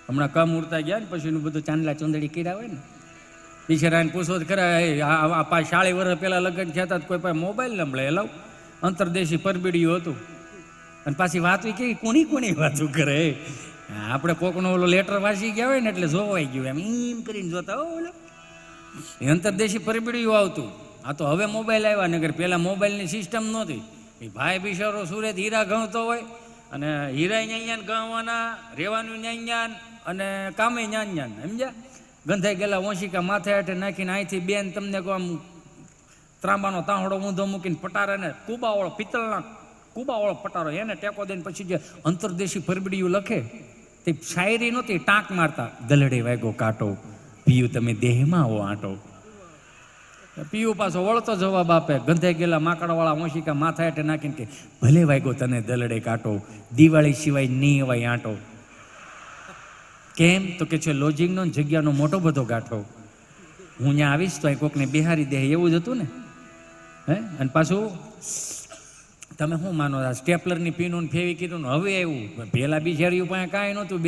હમણાં કમ ઉડતા ગયા ને પછી એનું બધું ચાંદલા ચૂંદડી કર્યા હોય ને, બિચારાને પૂછો તો ખરા, આ 40 વર્ષ પહેલાં લગ્ન થયા હતા કોઈ પાસે મોબાઈલ ન મળે, એલાવ અંતરદેશી પરબીડિયું હતું. અને પાછી વાતું કેવી કોની વાતું કરે. આપણે કોકનો ઓલો લેટર વાંચી ગયા હોય ને એટલે જોવાઈ ગયું એમ કરીને જોતા હો ઓલો અંતરદેશી પરબીડિયું આવતું. આ તો હવે મોબાઈલ આવ્યા, નગર પહેલાં મોબાઈલની સિસ્ટમ નહોતી. એ ભાઈ બિચારો સુરત હીરા ગણતો હોય અને હીરા ન્યાન ગણવાના, રહેવાનું ન્યાન અને કામે ન્યાન, સમજ્યા? ગંધાઈ ગયેલા ઓશિકા માથે હેઠે નાખીને અહીંથી બેન તમને કહો આમ ત્રાંબાનો તાંહડો ઊંધો મૂકીને પટારાને કુબાવાળો, પિત્તળના કુબાવાળો પટારો એને ટેકો દઈને પછી જે અંતરદેશી પરબીડિયું લખે તે શાયરી નહોતી, ટાંક મારતા. દલડે વાગ્યો કાંટો, પીયું તમે દેહમાં આવો આંટો. પીયું પાછો વળતો જવાબ આપે, ગંધાઈ ગયેલા માકડવાળા ઓશિકા માથા હેઠે નાખીને કે ભલે વાગ્યો તને દલડે કાંટો, દિવાળી સિવાય નહીં અવાય આંટો. કેમ? તો કે છે લોજિંગનો જગ્યાનો મોટો બધો ગાંઠો. હું ત્યાં આવીશ તો અહીં કોકને બિહારી દે, એવું જ હતું ને. હે? અને પાછું તમે શું માનો, આ સ્ટેપલરની પીનું ફેવી કીધું ને હવે આવ્યું. પહેલાં બિચારીયું પાસે કાંઈ નહોતું.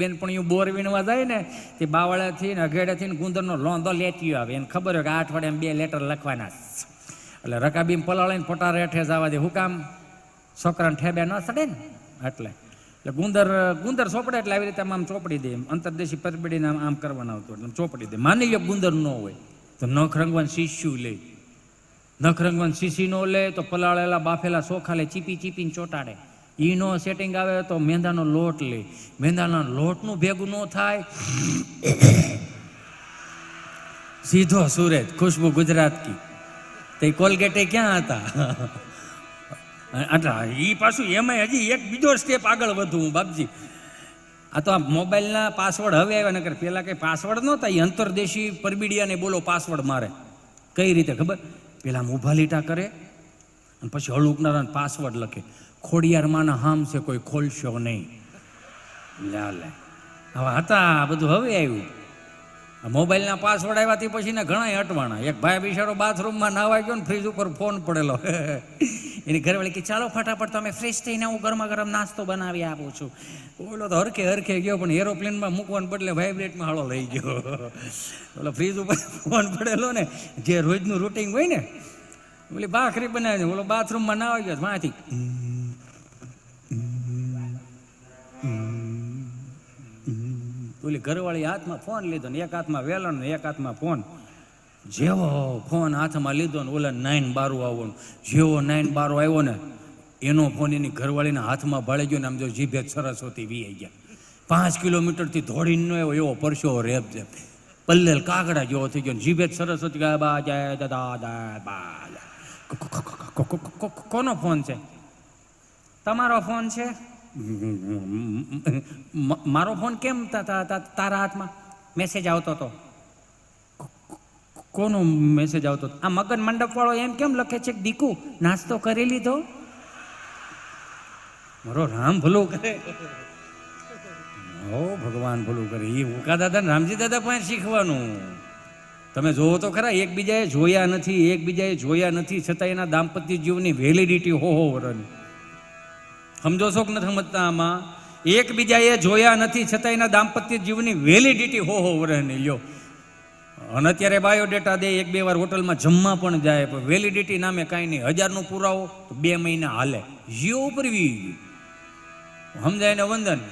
બેનપણીયું બોર વીણવા જાય ને તે બાવળાથી ને અઘેડાથી ને ગુંદરનો લોંધો લેતી આવે. એને ખબર હોય કે 8 અઠવાડિયામાં 2 લેટર લખવાના. એટલે રકાબીમ પલાળીને પટાર હેઠે જવા દે. હું કામ? છોકરાને ઠેબ્યા ન સડે ને એટલે ગુંદર ચોપડે એટલે આવી રીતે આમ ચોપડી દે. અંતરદેશી પરબીડીને આમ કરવાના આવતું એટલે ચોપડી દે. માની લો ગુંદર ન હોય તો નખ રંગવાનું શીશ્યું લે. નખ રંગવાનું શીશી નો લે તો પલાળેલા બાફેલા ચોખા લે, ચીપીને ચોટાડે. નો સેટિંગ આવે તો મેંદાનો લોટ લે. મેંદાના લોટનું ભેગું ન થાય સીધો સુરત, ખુશ્બુ ગુજરાત કી. તે કોલગેટે ક્યાં હતા? આટલા એ પાછું એમાં હજી એક બીજો સ્ટેપ આગળ વધું બાપજી. આ તો આ મોબાઈલના પાસવર્ડ હવે આવ્યા, નકર પહેલાં કંઈ પાસવર્ડ નહોતા. એ અંતરદેશી પરબીડિયાને બોલો પાસવર્ડ મારે. કઈ રીતે ખબર? પેલા ઊભા લીટા કરે અને પછી હળુકનારા પાસવર્ડ લખે. ખોડિયારમાંના હામ છે કોઈ ખોલશો નહીં. લે હવે હતા બધું હવે આવ્યું. મોબાઈલના પાસવર્ડ આવ્યાથી પછી ને ઘણા અટવાણા. એક ભાઈ બિચારો બાથરૂમમાં નાવા ગયો ને ફ્રીજ ઉપર ફોન પડેલો. એની ઘરવાળી કે ચાલો ફટાફટ તમે ફ્રેશ થઈને હું ગરમા ગરમ નાસ્તો બનાવી આપું છું. ઓલો તો હરખે ગયો પણ એરોપ્લેનમાં મૂકવાને બદલે વાઇબ્રેટમાં હાળો લઈ ગયો. ઓલો ફ્રીજ ઉપર ફોન પડેલો ને, જે રોજનું રૂટિંગ હોય ને, ઓલી ભાખરી બનાવી ઓલો બાથરૂમમાં નાવા ગયો માંથી ઓલી ઘરવાળી હાથમાં ફોન લીધો ને એક હાથમાં વેલણ ને એક હાથમાં ફોન. જેવો ફોન હાથમાં લીધો ને ઓલા 9 બારું આવવાનું. જેવો 9 બારો આવ્યો ને એનો ફોન એની ઘરવાળીના હાથમાં ભળી ગયો ને આમ જો જીભે સરસ્વતી વી ગયા. 5 કિલોમીટરથી દોડીને ન આવ્યો એવો પરસ્યો રેપ છે. પલ્લેલ કાગડા જેવો થઈ ગયો. જીભે સરસ્વતી કોનો ફોન છે? તમારો ફોન છે? મારો ફોન કેમ તારા હાથમાં? મેસેજ આવતો હતો. કોનો મેસેજ આવતો? આ મગન મંડપ વાળો એમ કેમ લખે છે કે દીકુ નાસ્તો કરી લીધો? મારો રામ ભલું કરે. ઓ ભગવાન ભલું કરે. એ ઉકા દાદા રામજી દાદા પાસે શીખવાનું. તમે જોવો તો ખરા, એકબીજાએ જોયા નથી છતાં એના દાંપત્ય જીવનની વેલિડિટી હો વર્ષની. સમજો છો કે નથી સમજતા? આમાં એકબીજાએ જોયા નથી છતાં એના દાંપત્ય જીવનની વેલિડિટી હો વર્ષની. લ્યો, અને અત્યારે બાયોડેટા દે, 1-2 વાર હોટલમાં જમવા પણ જાય, પણ વેલિડિટી નામે કાંઈ નહીં. 1000નો પુરાવો તો 2 મહિના હાલે. જીઓ ઉપર સમજાય ને વંદન.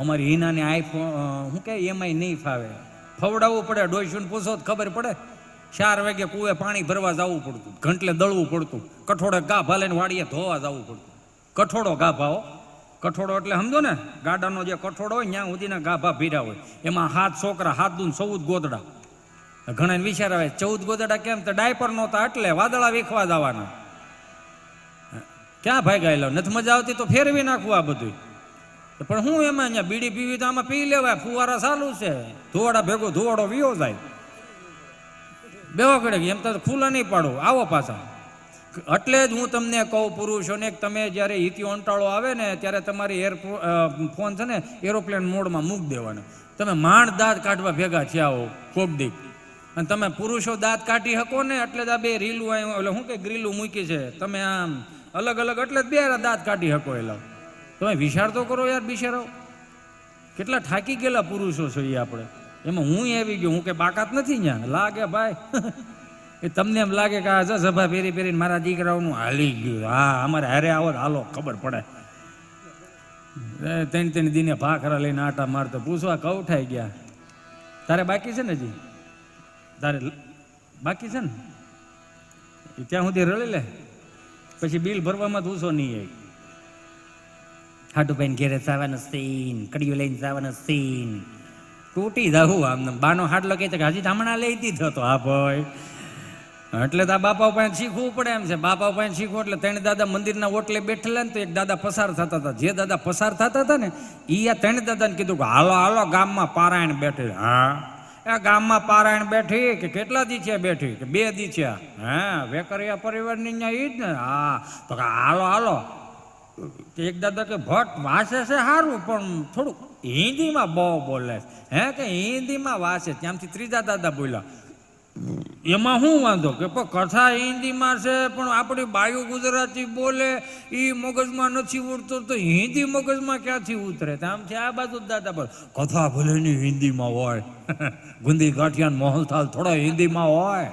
અમારી હિનાને આઈફોન શું કહે એમાંય નહીં ફાવે. ફવડાવવું પડે. ડોઈશું પૂછો તો ખબર પડે. 4 વાગે કુએ પાણી ભરવા જવું પડતું, ઘંટલે દળવું પડતું, કઠોળે ગાભા લઈને વાડીએ ધોવા જવું પડતું. કઠોળો ગાભા હો, કઠોળો એટલે સમજો ને, ગાડાનો જે કઠોળો હોય ત્યાં સુધીના ગાભા ભીડા હોય. એમાં 7 છોકરા, 7 દૂન 14 ગોદડા. ઘણા વિચાર આવે 14 ગોદડા કેમ? તો ડાયપર નહોતા એટલે વાદળા વીખવા જવાના. ક્યાં ભાઈ ગાયેલો નથી મજા આવતી તો ફેરવી નાખવું આ બધું. પણ હું એમાં અહીંયા બીડી પીવી તો આમાં પી લેવાય. ફુવારા ચાલુ છે, ધોવાડા ભેગો ધોવાડો વિયો જાય. બેવા કડે એમ તો ખુલ્લા નહીં પાડો. આવો પાછા. એટલે જ હું તમને કહું પુરુષોને, તમે જ્યારે હિતિયો અંટાળો આવે ને ત્યારે તમારી ફોન છે ને એરોપ્લેન મોડમાં મૂકી દેવાનો. તમે માંડ દાંત કાઢવા ભેગા થયા હો કોક દી, અને તમે પુરુષો દાંત કાઢી શકો ને એટલે જ આ 2 રીલું એટલે શું કે ગ્રીલું મૂકી છે. તમે આમ અલગ એટલે જ 2 દાંત કાઢી શકો. એટલે તમે વિચાર તો કરો યાર બિચારો. કેટલા થાકી ગયેલા પુરુષો છો એ આપણે. એમાં હું આવી ગયો, હું કે બાકાત નથી ત્યાં લાગે ભાઈ. એ તમને એમ લાગે કે આ સભા ફેરી ફેરીને મારા દીકરાઓનું હાલી ગયું. હા, અમારે હારે આવો હાલો ખબર પડે. ત્રણ દિને ભાખરા લઈને આટા મારતો પૂછવા કઉઠાઈ ગયા. તારે બાકી છે ને હજી? તારે બાકી છે ને? ત્યાં સુધી રળી લે, પછી બિલ ભરવામાં તો ઉસો નહીં આવી. હાડુભાઈ ઘેરે જવાનું સીન, કડિયું લઈને જવાનું સીન, તૂટી જાવું આમ. બાનો હાડલો કહે છે કે હજી હમણાં લઈ દીધો હતો. હા ભાઈ, એટલે તો આ બાપા પાસે શીખવું પડે એમ છે. બાપા પાસે શીખવું એટલે ત્રણ દાદા મંદિરના ઓટલે બેઠેલા ને તો એક દાદા પસાર થતા હતા. જે દાદા પસાર થતા હતા ને એ આ ત્રણ દાદાને કીધું કે હાલો હાલો ગામમાં પારાયણ બેઠી. હા, એ ગામમાં પારાયણ બેઠી કે કેટલા દી છે બેઠી? કે 2 દી છે. હા, વેકરિયા પરિવારની અહીંયા ઈ જ ને. હા, તો કે હાલો હાલો. એક દાદા કે ભટ્ટ વાંચે છે સારું પણ થોડુંક હિન્દીમાં બહુ બોલે. હે, કે હિન્દીમાં વાંચે. ત્યાંથી ત્રીજા દાદા બોલ્યા, એમાં શું વાંધો? કે કથા હિન્દીમાં છે પણ આપણી બાયુ ગુજરાતી બોલે, એ મગજમાં નથી ઉતરતો તો હિન્દી મગજમાં ક્યાંથી ઉતરે? આમથી આ બાજુ દાદા બોલ, કથા ભલે ની હિન્દીમાં હોય, ગુંદી ગાંઠિયા મોહનથાલ થોડો હિન્દીમાં હોય,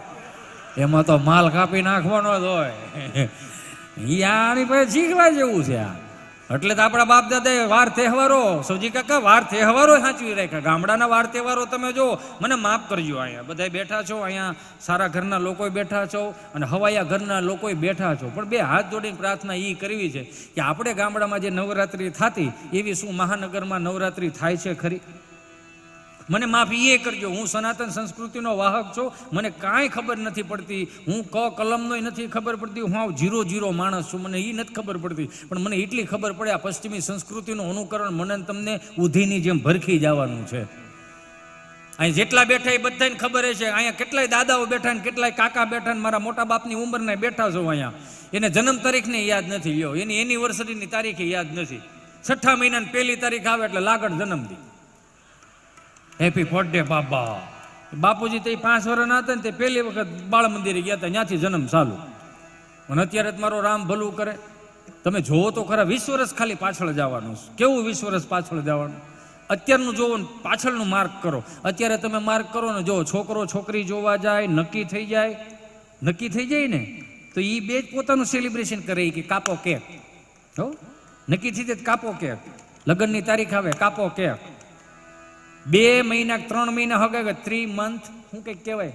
એમાં તો માલ કાપી નાખવાનો જ હોય. આની પાસે શીખવા જેવું છે આ. એટલે તો આપણા બાપ દાદાએ વાર તહેવારો, સૌજી કાકા વાર તહેવારો સાચવી રાખ્યા. ગામડાના વાર તહેવારો તમે જો, મને માફ કરજો, અહીંયા બધા બેઠા છો, અહીંયા સારા ઘરના લોકો બેઠા છો અને હવાયા ઘરના લોકો બેઠા છો, પણ 2 હાથ જોડીને પ્રાર્થના એ કરવી છે કે આપણે ગામડામાં જે નવરાત્રિ થતી એવી શું મહાનગરમાં નવરાત્રિ થાય છે ખરી? મને માફ એ કરજો. હું સનાતન સંસ્કૃતિનો વાહક છું, મને કાંઈ ખબર નથી પડતી. હું કલમનો નથી ખબર પડતી. હું આવ 0 માણસ છું, મને એ નથી ખબર પડતી. પણ મને એટલી ખબર પડે આ પશ્ચિમી સંસ્કૃતિનું અનુકરણ મને તમને ઉધીની જેમ ભરખી જવાનું છે. અહીં જેટલા બેઠા એ બધાને ખબર છે. અહીંયા કેટલાય દાદાઓ બેઠા ને કેટલાય કાકા બેઠા ને મારા મોટા બાપની ઉંમરના બેઠા છો અહીંયા. એને જન્મ તારીખને યાદ નથી, લ્યો એની એનિવર્સરીની તારીખે યાદ નથી. 6 મહિનાની 1લી તારીખ આવે એટલે લાગણ જન્મદી. હેપી બર્થડે બાબા. બાપુજી તો 5 વર્ષના હતા ને તે પહેલી વખત બાળ મંદિરે ગયા હતા, ત્યાંથી જન્મ ચાલુ. અને અત્યારે જ મારો રામ ભલું કરે. તમે જોવો તો ખરા, 20 વર્ષ ખાલી પાછળ જવાનું. કેવું 20 વર્ષ પાછળ જવાનું? અત્યારનું જોવો ને પાછળનું માર્ક કરો. અત્યારે તમે માર્ક કરો ને જો છોકરો છોકરી જોવા જાય, નક્કી થઈ જાય ને તો એ 2 જ પોતાનું સેલિબ્રેશન કરે કે કાપો કેક. હો, નક્કી થઈ જાય કાપો કેક. લગ્નની તારીખ આવે કાપો કેક. 2 મહિના 3 મહિના હગાવે 3 મંથ, શું કંઈક કહેવાય,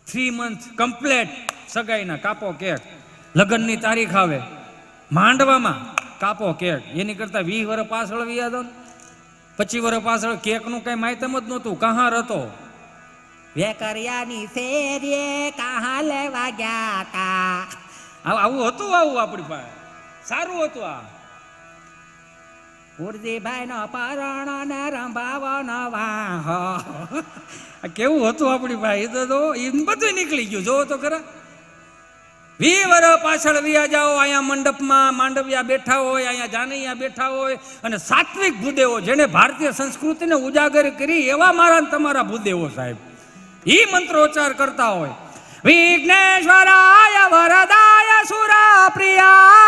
3 મંથ કમ્પ્લેટ સગાઈના કાપો કેક. લગ્નની તારીખ આવે, માંડવામાં કાપો કેક. એની કરતા 20 વર્ષ પાછળ વ્યા દો, 25 વર્ષ પાછળ કેકનું કઈ માહિતમ જ નહોતું. કહાર હતો વેકરિયાની શેરીએ કહાં લેવા ગયા કા. આવું હતું, આવું આપણી પાસે સારું હતું. આ ઉર્જીભાઈ નો પરણો ને રંભાવાનો વાહ, કેવું હતું આપણી ભાઈ. તો એ બધું નીકળી ગયું. જોવો તો ખરા, 20 વર્ષ પાછળ વ્યા જાઓ. અહીંયા મંડપમાં માંડવિયા બેઠા હોય, અહીંયા જાનૈયા બેઠા હોય અને સાત્વિક ભૂદેવો જેને ભારતીય સંસ્કૃતિને ઉજાગર કરી એવા મારા તમારા ભૂદેવો સાહેબ એ મંત્રોચ્ચાર કરતા હોય. વિઘ્નેશ્વરાય વરદાય સુરપ્રિયાય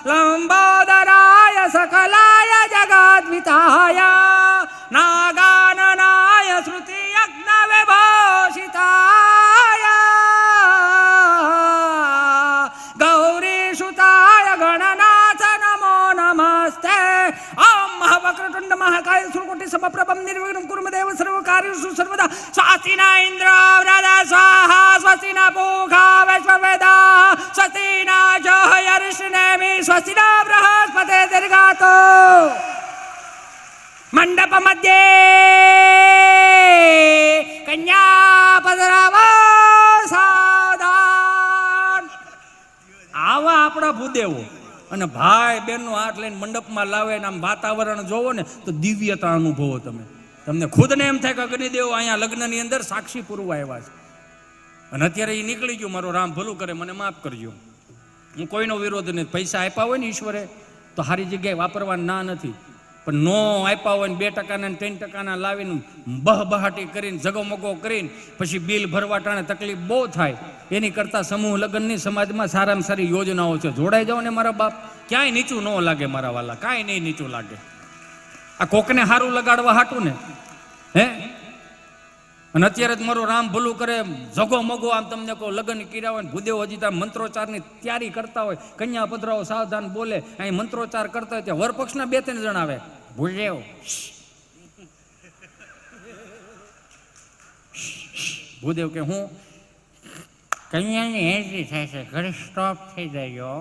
લંબોદરાય સકલાય જગદ્વિતાય નાગાનનાય શ્રુતિ યજ્ઞ વિભૂષિતાય ગૌરી સુતાય ગણનાથ નમો નમસ્તે. ઓમ મહાવક્રતુંડ મહાકાય સુરકોટિ સમપ્રભમ નિર્વિઘ્नं કુરુ દેવ સર્વકાર્યેષુ સર્વદા. સ્વાસ્તિના ઇન્દ્ર વ્રતા સ્વાહા સ્વસ્તિના પૂષા વૈશ્વવેદા સ્વસ્તિના જયર્ષિનેમિ સ્વસ્તિના બૃહસ્પતે દીર્ઘાતો. મંડપ મધ્યે કન્યા પધરાવો સાવધાન. આવા આપણા ભૂદેવો અને ભાઈ બહેનનો હાથ લઈને મંડપમાં લાવે ને આમ વાતાવરણ જોવો ને તો દિવ્યતા અનુભવો. તમને ખુદને એમ થાય કે અગ્નિદેવ અહીંયા લગ્નની અંદર સાક્ષી પૂરવા આવ્યા છે. અને અત્યારે એ નીકળી ગયું, મારો રામ ભલું કરે, મને માફ કરજો. હું કોઈનો વિરોધ નથી. પૈસા આપ્યા હોય ને ઈશ્વરે તો સારી જગ્યાએ વાપરવા ના નથી. પણ નો આપ્યા હોય ને 2% ને 3% લાવીને બહાટી કરીને જગમગો કરીને પછી બિલ ભરવા ટાણે તકલીફ બહુ થાય. એની કરતાં સમૂહ લગ્નની સમાજમાં સારામાં સારી યોજનાઓ છે. જોડાઈ જાઓ ને મારા બાપ, ક્યાંય નીચું ન લાગે મારા વાલા, કાંઈ નહીં નીચું લાગે. આ કોકને સારું લગાડવા હાટું ને હે. અને અત્યારે જ મારો રામ ભલું કરે, જગો મગો આમ તમને કહો લગ્ન કર્યા હોય ને ભૂદેવ હજી ત્યાં મંત્રોચ્ચારની તૈયારી કરતા હોય, કન્યા પધરાઓ સાવધાન બોલે, અહીં મંત્રોચ્ચાર કરતા હોય ત્યાં વરપક્ષના 2-3 જણ આવે, ભૂદેવ ભૂદેવ કે હું કન્યાની એન્ટ્રી થાય છે, ઘરે સ્ટોપ થઈ જાય.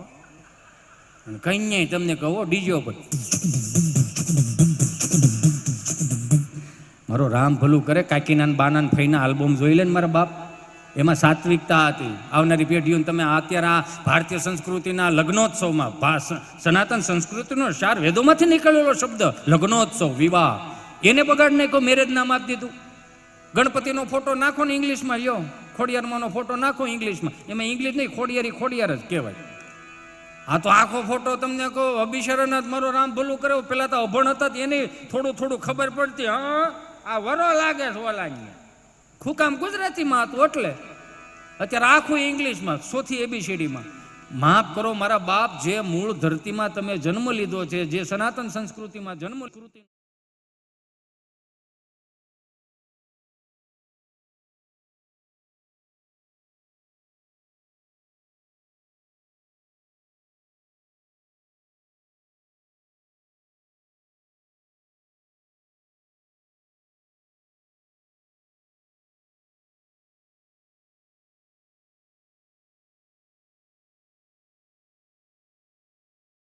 કન્યા તમને કહો ડીજો પર. મારો રામ ભલું કરે, કાકીના બાના ફઈના આલ્બમ જોઈ લે ને મારા બાપ, એમાં સાત્વિકતા હતી. આવનારી પેઢીઓને તમે અત્યારે આ ભારતીય સંસ્કૃતિના લગ્નોત્સવમાં, સનાતન સંસ્કૃતિનો સાર વેદોમાંથી નીકળેલો શબ્દ લગ્નોત્સવ, વિવાહ, એને બગાડ નાખો, મેરેજ નામ આપી દીધું. ગણપતિનો ફોટો નાખો ને ઇંગ્લિશમાં, લ્યો ખોડિયારમાંનો ફોટો નાખો ઇંગ્લિશમાં, એમાં ઇંગ્લિશ નહીં, ખોડિયાર જ કહેવાય. આ તો આખો ફોટો તમને કહો અભિશરણનાથ મારો રામ ભલું કરે, પેલા તો અભણ હતા એને થોડું ખબર પડતી, હા આ વરો લાગે છે ઓલાની, ખુકામ ગુજરાતીમાં હતું એટલે અત્યારે આખું ઇંગ્લિશમાં, ચોથી ABCDમાં. માફ કરો મારા બાપ, જે મૂળ ધરતીમાં તમે જન્મ લીધો છે, જે સનાતન સંસ્કૃતિમાં જન્મ